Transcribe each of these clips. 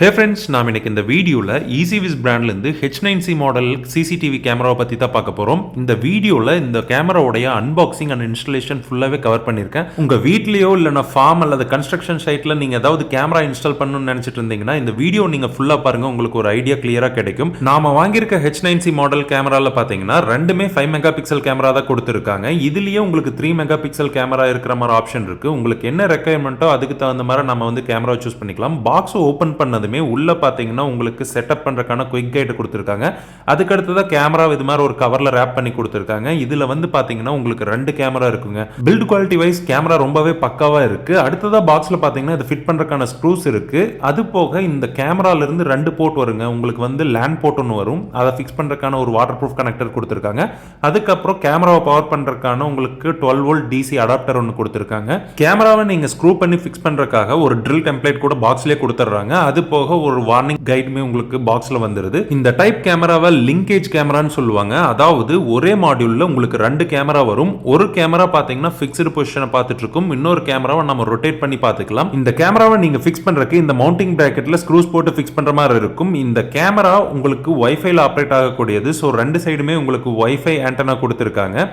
Hey friends, நாம் இன்னைக்கு இந்த வீடியோவில் ஈசிவிஸ் பிராண்ட்லேருந்து H9C மாடல் சிசிடிவி கேமராவை பற்றி தான் பார்க்க போகிறோம். இந்த வீடியோவில் இந்த கேமராவுடைய அன்பாக்சிங் அண்ட் இன்ஸ்டாலேஷன் ஃபுல்லாகவே கவர் பண்ணியிருக்கேன். உங்கள் வீட்லேயோ இல்லைனா ஃபார்ம் அல்லது கன்ஸ்ட்ரக்ஷன் சைட்டில் நீங்கள் ஏதாவது கேமரா இன்ஸ்டால் பண்ணணும்னு நினச்சிட்டு இருந்தீங்கன்னா இந்த வீடியோ நீங்கள் ஃபுல்லாக பாருங்கள், உங்களுக்கு ஒரு ஐடியா கிளியராக கிடைக்கும். நாம் வாங்கியிருக்க H9C மாடல் கேமராவில் பார்த்தீங்கன்னா ரெண்டுமே 5 மெகா பிக்சல் கேமரா தான் கொடுத்துருக்காங்க. இதுலேயே உங்களுக்கு 3 மெகா பிக்சல் கேமரா இருக்கிற மாதிரி ஆப்ஷன் இருக்குது. உங்களுக்கு என்ன ரெக்குயர்மெண்ட்டோ அதுக்கு தகுந்த மாதிரி நம்ம வந்து கேமரா சூஸ் பண்ணிக்கலாம். பாக்ஸ் ஓப்பன் பண்ணது உள்ள பாத்தீங்கன்னா உங்களுக்கு செட்டப் பண்றதுக்கான குயிக் கைட் கொடுத்திருக்காங்க. அதுக்கு அடுத்ததா கேமரா இது மாதிரி ஒரு கவர்ல ரேப் பண்ணி கொடுத்திருக்காங்க. இதுல வந்து பாத்தீங்கன்னா உங்களுக்கு 2 கேமரா இருக்குங்க. பில்ட் குவாலிட்டி வைஸ் கேமரா ரொம்பவே பக்காவா இருக்கு. அடுத்ததா பாக்ஸ்ல பாத்தீங்கன்னா இது ஃபிட் பண்றதுக்கான ஸ்க்ரூஸ் இருக்கு. அது போக இந்த கேமரால இருந்து 2 போர்ட் வருங்க. உங்களுக்கு வந்து லேண்ட் போர்ட் ஒன்று வரும், அதை ஃபிக்ஸ் பண்றதுக்கான ஒரு வாட்டர் ப்ரூஃப் கனெக்டர் கொடுத்திருக்காங்க. அதுக்கப்புறம் கேமராவை பவர் பண்றதுக்கான உங்களுக்கு 12 வோல்ட் டிசி அடாப்டர் ஒன்று கொடுத்திருக்காங்க. கேமராவை நீங்க ஸ்க்ரூ பண்ணி ஃபிக்ஸ் பண்றதுக்காக ஒரு ட்ரில் டெம்ப்ளேட் கூட பாக்ஸ்லயே கொடுத்துறாங்க. அது போக ஒரு வார்னிங் கைடுமே உங்களுக்கு பாக்ஸ்ல வந்துருது. இந்த டைப் கேமராவை லிங்கேஜ் கேமரான்னு சொல்லுவாங்க. அதாவது ஒரே மாடியூல்ல உங்களுக்கு 2 கேமரா வரும். ஒரு கேமரா பாத்தீங்கன்னா ஃபிக்ஸ்டு பொசிஷனை பார்த்துட்டு இருக்கும், இன்னொரு கேமராவை நம்ம ரொட்டேட் பண்ணி பார்த்துக்கலாம். இந்த கேமராவை நீங்க ஃபிக்ஸ் பண்றதுக்கு இந்த மவுண்டிங் பிராக்கெட்ல ஸ்க்ரூஸ் போட்டு ஃபிக்ஸ் பண்ற மாதிரி இருக்கும். இந்த கேமரா உங்களுக்கு வைஃபைல ஆப்ரேட் ஆகக்கூடியது. ஸோ 2 சைடுமே உங்களுக்கு வைஃபை ஆண்டனா கொடுத்துருக்காங்க.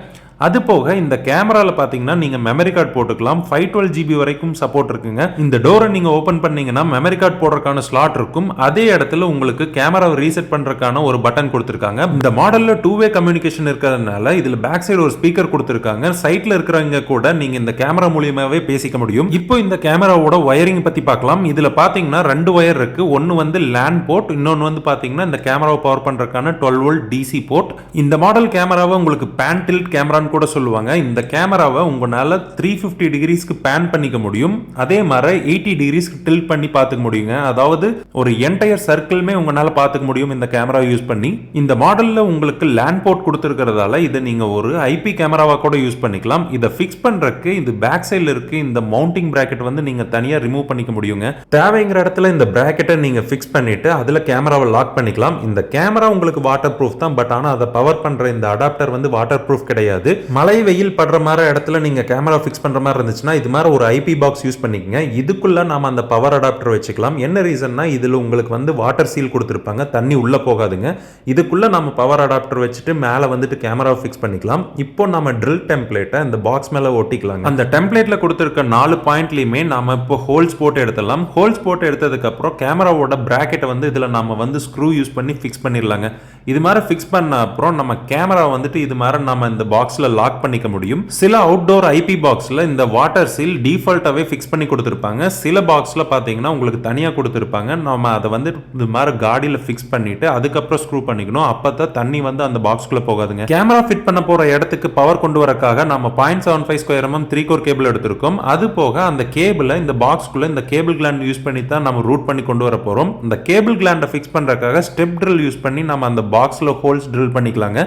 அது போக இந்த கேமரால பாத்தீங்கன்னா நீங்க மெமரி கார்டு போட்டுக்கலாம். 512 GB வரைக்கும் சப்போர்ட் இருக்குங்க. இந்த டோரை நீங்க ஓபன் பண்ணீங்கன்னா மெமரி கார்டு போடுறதுக்கான ஸ்லாட் இருக்கும். அதே இடத்துல உங்களுக்கு கேமராவை ரீசெட் பண்றதுக்கான ஒரு பட்டன் கொடுத்திருக்காங்க. இந்த மாடல்ல 2-வே கம்யூனிகேஷன் இருக்கிறதுனால இதுல பேக் சைடு ஒரு ஸ்பீக்கர் கொடுத்திருக்காங்க. சைட்ல இருக்கிறவங்க கூட நீங்க இந்த கேமரா மூலியமாவே பேசிக்க முடியும். இப்போ இந்த கேமராவோட வயரிங் பத்தி பார்க்கலாம். இதுல பாத்தீங்கன்னா 2 வயர் இருக்கு. ஒன்னு வந்து லேண்ட் போர்ட், இன்னொன்னு வந்து பாத்தீங்கன்னா இந்த கேமராவை பவர் பண்றதுக்கான 12 வோல்ட் டிசி போர்ட். இந்த மாடல் கேமராவை உங்களுக்கு பேன் டில்ட் கேமரா கூட சொல்லுவாங்க. இந்த கேமராவை உங்களால 350 டிகிரிஸ்க்கு பேன் பண்ணிக்க முடியும். அதே மாதிரி 80 டிகிரிஸ்க்கு டில்ட் பண்ணி பார்த்துக்க முடியுங்க. அதாவது ஒரு என்டையர் சர்க்கிள்மே உங்களால பார்த்துக்க முடியும் இந்த கேமரா யூஸ் பண்ணி. இந்த மாடல்ல உங்களுக்கு லேண்ட் போர்ட் கொடுத்திருக்கிறதால இதை நீங்க ஒரு ஐபி கேமராவா கூட யூஸ் பண்ணிக்கலாம். இதை ஃபிக்ஸ் பண்றதுக்கு இந்த பேக் சைடுல இருக்கு இந்த மவுண்டிங் பிராக்கெட் வந்து நீங்க தனியா ரிமூவ் பண்ணிக்க முடியுங்க. தேவைங்கிற இடத்துல இந்த பிராக்கெட்டை நீங்க ஃபிக்ஸ் பண்ணிட்டு அதுல கேமராவை லாக் பண்ணிக்கலாம். இந்த கேமரா உங்களுக்கு வாட்டர் ப்ரூஃப் தான், பட் ஆனா அதை பவர் பண்ற இந்த அடாப்டர் வந்து வாட்டர் ப்ரூஃப் கிடையாது. மழை வெயில் படுற மாதிரி இடத்துல நீங்க கேமரா ஃபிக்ஸ் பண்ற மாதிரி இருந்துச்சுன்னா இது மாதிரி ஒரு ஐபி பாக்ஸ் யூஸ் பண்ணிக்கங்க. இதுக்குள்ள நாம அந்த பவர் அடாப்டர் வச்சுக்கலாம். என்ன ரீசன்னா இதுல உங்களுக்கு வந்து வாட்டர் சீல் கொடுத்திருப்பாங்க, தண்ணி உள்ள போகாதுங்க. இதுக்குள்ள நம்ம பவர் அடாப்டர் வச்சுட்டு மேல வந்துட்டு கேமரா ஃபிக்ஸ் பண்ணிக்கலாம். இப்போ நம்ம ட்ரில் டெம்ப்ளேட்டை இந்த பாக்ஸ் மேல ஒட்டிக்கலாம். அந்த டெம்ப்ளேட்ல கொடுத்திருக்க 4 பாயிண்ட்லயுமே நாம இப்போ ஹோல்ஸ் போட்டு எடுத்துடலாம். ஹோல்ஸ் போட்டு எடுத்ததுக்கு அப்புறம் கேமராவோட பிராக்கெட்டை வந்து இதுல நாம வந்து ஸ்க்ரூ யூஸ் பண்ணி ஃபிக்ஸ் பண்ணிடலாங்க. இது மாதிரி ஃபிக்ஸ் பண்ண அப்புறம் நம்ம கேமரா வந்துட்டு இது மாதிரி நம்ம இந்த பாக்ஸ்ல லாக் பண்ணிக்க முடியும். சில அவுட்டோர் ஐபி பாக்ஸ்ல இந்த வாட்டர் சீல் டிஃபால்ட்டாவே ஃபிக்ஸ் பண்ணி கொடுத்திருப்பாங்க. சில பாக்ஸ்ல பாத்தீங்கன்னா உங்களுக்கு தனியா கொடுத்திருப்பாங்க. நம்ம அதை வந்து இது மாதிரி காடியில ஃபிக்ஸ் பண்ணிட்டு அதுக்கப்புறம் ஸ்க்ரூ பண்ணிக்கணும். அப்பதான் தண்ணி வந்து அந்த பாக்ஸ்க்குள்ள போகாதுங்க. கேமரா ஃபிட் பண்ண போற இடத்துக்கு பவர் கொண்டு வரக்காக நம்ம 0.75 ஸ்கொயர் mm 3-கோர் கேபிள் எடுத்திருக்கோம். அது போக அந்த கேபிளை இந்த பாக்ஸ்க்குள்ள இந்த கேபிள் கிளாண்ட் யூஸ் பண்ணி தான் நம்ம ரூட் பண்ணி கொண்டு வர போறோம். இந்த கேபிள் கிளாண்டை ஃபிக்ஸ் பண்றதுக்காக ஸ்டெப் ட்ரில் யூஸ் பண்ணி நம்ம அந்த பாக்ஸ்ல ஹோல்ஸ் ட்ரில் பண்ணிக்கலாங்க.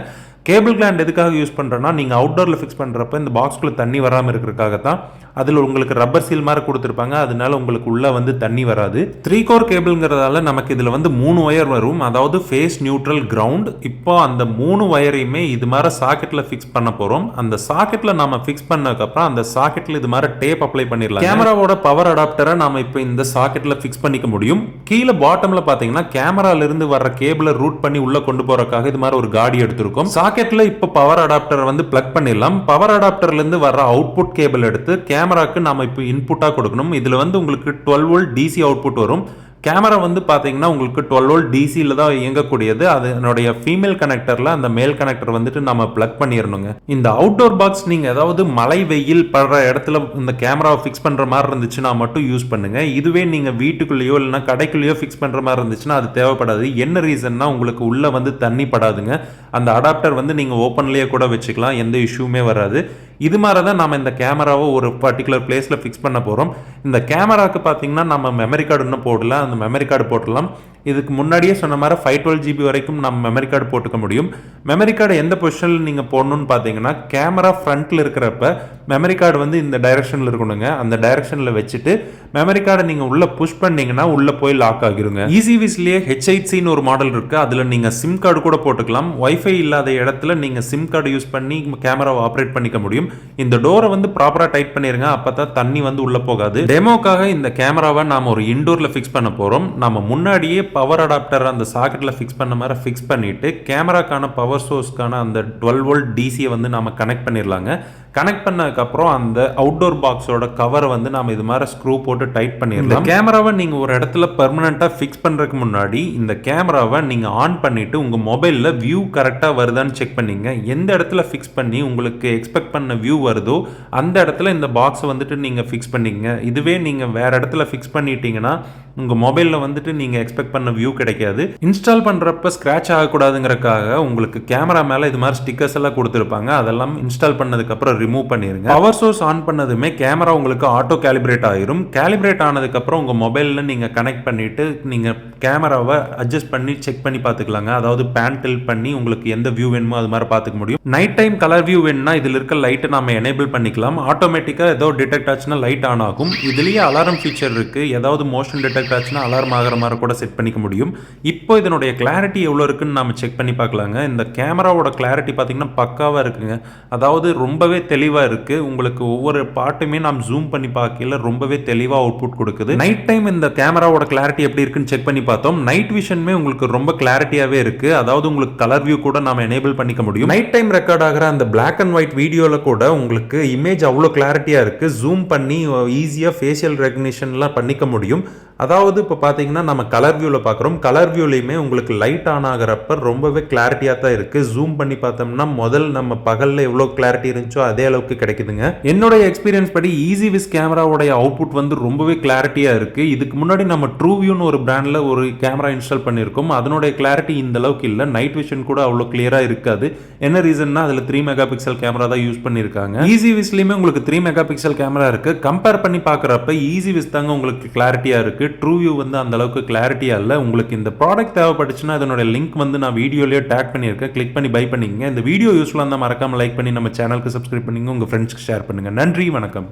கேபிள் கிளாண்ட் எதுக்காக யூஸ் பண்றோம்னா நீங்க அவுட்டோர்ல ஃபிக்ஸ் பண்றப்ப இந்த பாக்ஸ்க்குள்ள தண்ணி வராம இருக்கிறதுக்காக தான். அதில் உங்களுக்கு ரப்பர் சீல் மாதிரி கொடுத்துருப்பாங்க, அதனால உங்களுக்கு உள்ள வந்து தண்ணி வராது. 3-கோர் கேபிள்ங்கிறதால நமக்கு இதுல வந்து 3 வயர் வரும், அதாவது ஃபேஸ், நியூட்ரல், கிரவுண்ட். இப்போ அந்த 3 வயரையுமே இது மாதிரி சாக்கெட்ல ஃபிக்ஸ் பண்ண போறோம். அந்த சாக்கெட்ல நாம ஃபிக்ஸ் பண்ணதுக்கு அப்புறம் அந்த சாக்கெட்ல இது மாதிரி டேப் அப்ளை பண்ணிடலாம். கேமராவோட பவர் அடாப்டரை நாம இப்போ இந்த சாக்கெட்ல ஃபிக்ஸ் பண்ணிக்க முடியும். கீழே பாட்டம்ல பாத்தீங்கன்னா கேமரால இருந்து வர்ற கேபிளை ரூட் பண்ணி உள்ள கொண்டு போறதுக்காக இது மாதிரி ஒரு காடி எடுத்திருக்கும். சாக்கெட்ல இப்போ பவர் அடாப்டர் வந்து பிளக் பண்ணிடலாம். பவர் அடாப்டர்ல இருந்து வர்ற அவுட்புட் கேபிள் எடுத்து கேமராக்கு நாம இப்போ இன்புட்டா கொடுக்கணும். இதுல வந்து உங்களுக்கு 12 வோல்ட் டிசி அவுட்புட் வரும். கேமரா வந்து பாத்தீங்கன்னா உங்களுக்கு 12 வோல்ட் டிசியில் தான் இயங்கக்கூடியது. அதனுடைய ஃபீமேல் கனெக்டர்ல அந்த மேல் கனெக்டர் வந்துட்டு நம்ம பிளக் பண்ணிடணுங்க. இந்த அவுட்டோர் பாக்ஸ் நீங்க ஏதாவது மழை வெயில் படுற இடத்துல இந்த கேமராவை ஃபிக்ஸ் பண்ற மாதிரி இருந்துச்சுன்னா மட்டும் யூஸ் பண்ணுங்க. இதுவே நீங்க வீட்டுக்குள்ளேயோ இல்லைன்னா கடைக்குள்ளேயோ ஃபிக்ஸ் பண்ற மாதிரி இருந்துச்சுன்னா அது தேவைப்படாது. என்ன ரீசன்னா உங்களுக்கு உள்ள வந்து தண்ணி படாதுங்க. அந்த அடாப்டர் வந்து நீங்க ஓப்பன்லயே கூட வச்சுக்கலாம், எந்த இஷ்யூமே வராது. இது மாதிரி தான் நம்ம இந்த கேமராவை ஒரு பர்டிகுலர் பிளேஸ்ல ஃபிக்ஸ் பண்ண போறோம். இந்த கேமராக்கு பாத்தீங்கன்னா நம்ம மெமரி கார்டு இன்னும் போடல, அந்த மெமரி கார்டு போடலாம். இதுக்கு முன்னாடியே சொன்ன மாதிரி 512 GB வரைக்கும் நம்ம மெமரி கார்டு போட்டுக்க முடியும். மெமரி கார்டு எந்த பொசிஷனில் நீங்கள் போடணும்னு பார்த்தீங்கன்னா, கேமரா ஃப்ரண்ட்டில் இருக்கிறப்ப மெமரி கார்டு வந்து இந்த டைரக்ஷனில் இருக்கணுங்க. அந்த டைரக்ஷனில் வச்சுட்டு மெமரி கார்டை நீங்கள் உள்ளே புஷ் பண்ணிங்கன்னா உள்ளே போய் லாக் ஆகிருங்க. ஈஸிவிஸ்லேயே H8Cன்னு ஒரு மாடல் இருக்குது. அதில் நீங்கள் சிம் கார்டு கூட போட்டுக்கலாம். வைஃபை இல்லாத இடத்துல நீங்கள் சிம் கார்டு யூஸ் பண்ணி கேமராவை ஆப்ரேட் பண்ணிக்க முடியும். இந்த டோரை வந்து ப்ராப்பராக டைட் பண்ணிடுங்க, அப்போ தான் தண்ணி வந்து உள்ளே போகாது. டெமோக்காக இந்த கேமராவை நாம் ஒரு இன்டோரில் ஃபிக்ஸ் பண்ண போகிறோம். நம்ம முன்னாடியே பவர் அடாப்டர் அந்த சாக்கெட்டில் ஃபிக்ஸ் பண்ண மாதிரி ஃபிக்ஸ் பண்ணிவிட்டு கேமராக்கான பவர் சோர்ஸ்க்கான அந்த 12 வோல்ட் டிசியை வந்து நாம் கனெக்ட் பண்ணிடலாங்க. கனெக்ட் பண்ணதுக்கப்புறம் அந்த அவுட்டோர் பாக்ஸோட கவரை வந்து நாம் இது மாதிரி ஸ்க்ரூ போட்டு டைட் பண்ணிடலாம். கேமராவை நீங்கள் ஒரு இடத்துல பெர்மனெண்ட்டாக ஃபிக்ஸ் பண்ணுறதுக்கு முன்னாடி இந்த கேமராவை நீங்கள் ஆன் பண்ணிவிட்டு உங்கள் மொபைலில் வியூ கரெக்டாக வருதான்னு செக் பண்ணிங்க. எந்த இடத்துல ஃபிக்ஸ் பண்ணி உங்களுக்கு எக்ஸ்பெக்ட் பண்ண வியூ வருதோ அந்த இடத்துல இந்த பாக்ஸை வந்துட்டு நீங்கள் ஃபிக்ஸ் பண்ணிங்க. இதுவே நீங்கள் வேறு இடத்துல ஃபிக்ஸ் பண்ணிட்டீங்கன்னா உங்கள் மொபைலில் வந்துட்டு நீங்கள் எக்ஸ்பெக்ட் பண்ண வியூ கிடைக்காது. இன்ஸ்டால் பண்ணுறப்ப ஸ்க்ராட்ச் ஆகக்கூடாதுங்கிறக்காக உங்களுக்கு கேமரா மேலே இது மாதிரி ஸ்டிக்கர்ஸ் எல்லாம் கொடுத்துருப்பாங்க. அதெல்லாம் இன்ஸ்டால் பண்ணதுக்கப்புறம் ரிமூவ் பண்ணிடுங்க. பவர் சோர்ஸ் ஆன் பண்ணதுமே கேமரா உங்களுக்கு ஆட்டோ கேலிப்ரேட் ஆயிரும். கேலிப்ரேட் ஆனதுக்கப்புறம் உங்கள் மொபைலில் நீங்கள் கனெக்ட் பண்ணிவிட்டு நீங்கள் கேமராவை அட்ஜஸ்ட் பண்ணி செக் பண்ணி பார்த்துக்கலாங்க. அதாவது பேன் டில்ட் பண்ணி உங்களுக்கு எந்த வியூ வேணுமோ அது மாதிரி பார்த்துக்க முடியும். நைட் டைம் கலர் வியூ வேணும்னா இதில் இருக்க லைட்டை நம்ம எனேபிள் பண்ணிக்கலாம். ஆட்டோமேட்டிக்காக ஏதோ டிடெக்ட் ஆச்சுன்னா லைட் ஆன் ஆகும். இதுலேயே அலாரம் ஃபீச்சர் இருக்குது. ஏதாவது மோஷன் டிடெக்ட் ஆச்சுன்னா அலாரம் ஆகிற மாதிரி கூட செட் பண்ணிக்க முடியும். இப்போ இதனுடைய கிளாரிட்டி எவ்வளோ இருக்குன்னு நம்ம செக் பண்ணி பார்க்கலாங்க. இந்த கேமராவோட கிளாரிட்டி பார்த்தீங்கன்னா பக்காவாக இருக்குங்க. அதாவது ரொம்பவே தெளிவாக இருக்குது. உங்களுக்கு ஒவ்வொரு பாட்டுமே நாம் ஜூம் பண்ணி பார்க்கல ரொம்பவே தெளிவாக அவுட்புட் கொடுக்குது. நைட் டைம் இந்த கேமராவோட கிளாரிட்டி எப்படி இருக்குன்னு செக் பண்ணி பார்த்தோம். நைட் விஷனுமே உங்களுக்கு ரொம்ப கிளாரிட்டியாகவே இருக்குது. அதாவது உங்களுக்கு கலர் வியூ கூட நாம் எனேபிள் பண்ணிக்க முடியும். நைட் டைம் ரெக்கார்ட் ஆகிற அந்த பிளாக் அண்ட் ஒயிட் வீடியோவில் கூட உங்களுக்கு இமேஜ் அவ்வளோ கிளாரிட்டியாக இருக்குது. ஜூம் பண்ணி ஈஸியாக ஃபேஷியல் ரெகக்னிஷன்லாம் பண்ணிக்க முடியும். அதாவது இப்போ பார்த்தீங்கன்னா நம்ம கலர் வியூவில் பார்க்குறோம். கலர் வியூலையுமே உங்களுக்கு லைட் ஆன் ஆகிறப்ப ரொம்பவே கிளாரிட்டியாக தான் இருக்குது. ஜூம் பண்ணி பார்த்தோம்னா முதல் நம்ம பகலில் எவ்வளோ கிளாரிட்டி இருந்துச்சோ அதே அளவுக்கு கிடைக்குதுங்க. என்னுடைய எக்ஸ்பீரியன்ஸ் படி ஈஸிவிஸ் கேமராவோடைய அவுட்புட் வந்து ரொம்பவே கிளாரிட்டியாக இருக்குது. இதுக்கு முன்னாடி நம்ம ட்ரூவியூன்னு ஒரு பிராண்டில் ஒரு கேமரா இன்ஸ்டால் பண்ணியிருக்கோம். அதனுடைய கிளாரிட்டி இந்த அளவுக்கு இல்லை. நைட் விஷன் கூட அவ்வளோ கிளியராக இருக்காது. என்ன ரீசன்னா அதில் 3 மெகா பிக்சல் கேமரா தான் யூஸ் பண்ணியிருக்காங்க. ஈஸிவிஸ்லையுமே உங்களுக்கு 3 மெகா பிக்சல் கேமரா இருக்குது. கம்பேர் பண்ணி பார்க்குறப்ப ஈஸிவிஸ் தாங்க உங்களுக்கு கிளாரிட்டியாக இருக்குது. ட்ரூவியூ வந்து அந்த அளவுக்கு கிளாரிட்டியா இல்லை. உங்களுக்கு இந்த ப்ராடக்ட் தேவைப்பட்டுச்சுன்னா அதனுடைய லிங்க் வந்து நான் வீடியோலயே டேக் பண்ணியிருக்கேன். கிளிக் பண்ணி பை பண்ணிக்கங்க. இந்த வீடியோ யூஸ்ஃபுல்லாக இருந்தால் மறக்காம லைக் பண்ணி நம்ம சேனலுக்கு சப்ஸ்கிரைப் பண்ணிங்க. உங்கள் ஃப்ரெண்ட்ஸ்க்கு ஷேர் பண்ணுங்க. நன்றி, வணக்கம்.